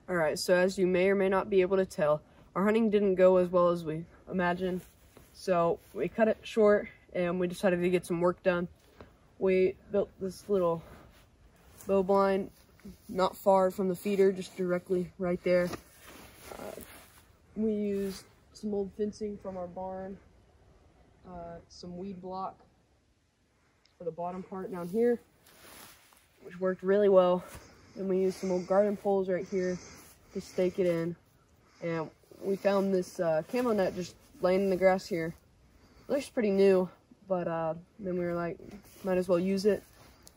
Alright, so as you may or may not be able to tell, our hunting didn't go as well as we imagined. So we cut it short and we decided to get some work done. We built this little bow blind not far from the feeder, just directly right there. We used some old fencing from our barn, some weed block for the bottom part down here, which worked really well. And we used some old garden poles right here to stake it in. And we found this Camo Net just laying in the grass here. It looks pretty new, but then we were like, might as well use it.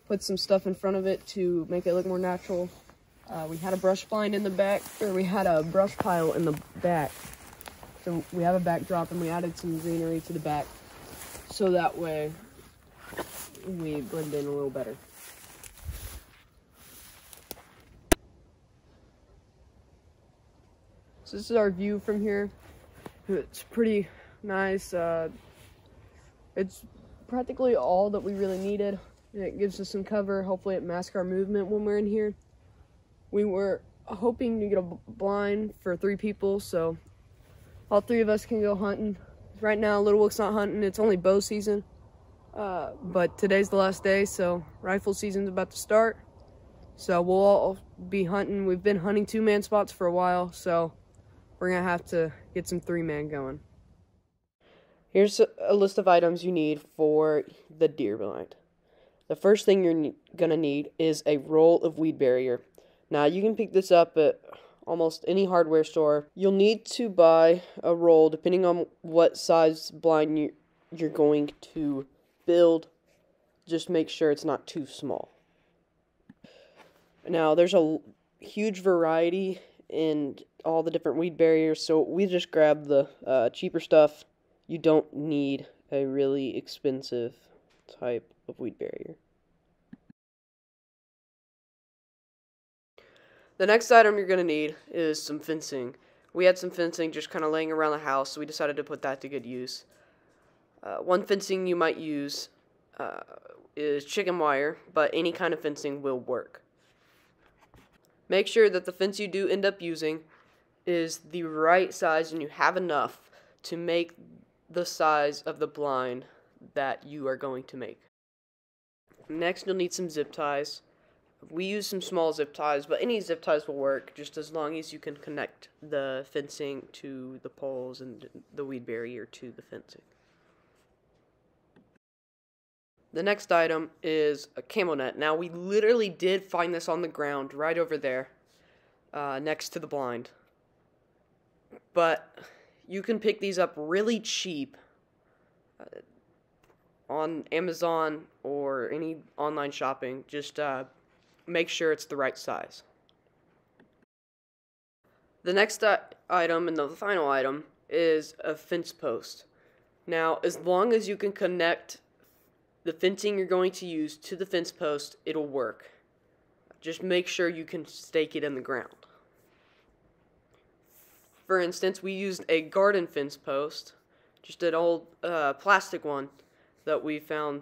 Put some stuff in front of it to make it look more natural. We had a brush blind in the back, or we had a brush pile in the back. So we have a backdrop and we added some greenery to the back. So that way we blend in a little better. So this is our view from here. It's pretty nice. It's practically all that we really needed. It gives us some cover. Hopefully it masks our movement when we're in here. We were hoping to get a blind for 3 people, so all 3 of us can go hunting. Right now, Little Wilk's not hunting. It's only bow season. But today's the last day, so rifle season's about to start. So we'll all be hunting. We've been hunting 2-man spots for a while, so we're gonna have to get some 3-man going. Here's a list of items you need for the deer blind. The first thing you're gonna need is a roll of weed barrier. Now you can pick this up at almost any hardware store. You'll need to buy a roll depending on what size blind you're going to build. Just make sure it's not too small. Now there's a huge variety in all the different weed barriers, so we just grabbed the cheaper stuff. You don't need a really expensive type of weed barrier. The next item you're going to need is some fencing. We had some fencing just kind of laying around the house, so we decided to put that to good use. One fencing you might use is chicken wire, but any kind of fencing will work. Make sure that the fence you do end up using is the right size and you have enough to make the size of the blind that you are going to make. Next, you'll need some zip ties. We use some small zip ties, but any zip ties will work, just as long as you can connect the fencing to the poles and the weed barrier to the fencing. The next item is a Camo Net. Now, we literally did find this on the ground right over there, next to the blind. But you can pick these up really cheap on Amazon or any online shopping. Just make sure it's the right size. The next item and the final item is a fence post. Now, as long as you can connect the fencing you're going to use to the fence post, it'll work. Just make sure you can stake it in the ground. For instance, we used a garden fence post, just an old plastic one that we found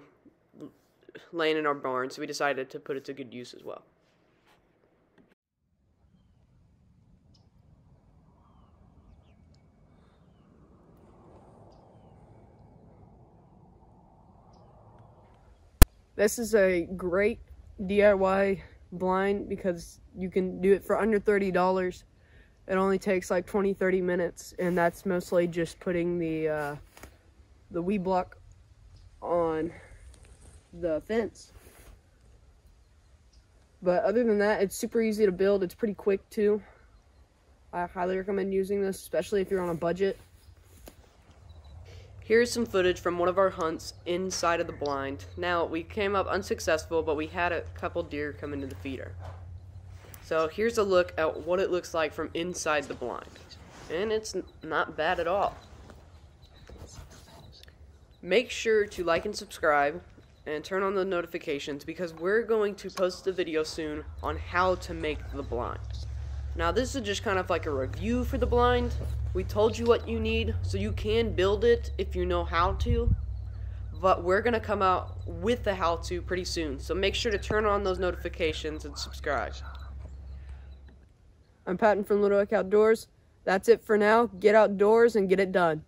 laying in our barn, so we decided to put it to good use as well. This is a great DIY blind because you can do it for under $30. It only takes like 20-30 minutes, and that's mostly just putting the weed block on the fence. But other than that, it's super easy to build. It's pretty quick too. I highly recommend using this, especially if you're on a budget. Here's some footage from one of our hunts inside of the blind. Now, we came up unsuccessful, but we had a couple deer come into the feeder. So here's a look at what it looks like from inside the blind. And it's not bad at all. Make sure to like and subscribe and turn on the notifications because we're going to post a video soon on how to make the blind. Now this is just kind of like a review for the blind. We told you what you need so you can build it if you know how to. But we're going to come out with the how-to pretty soon. So make sure to turn on those notifications and subscribe. I'm Patton from Little Oak Outdoors. That's it for now. Get outdoors and get it done.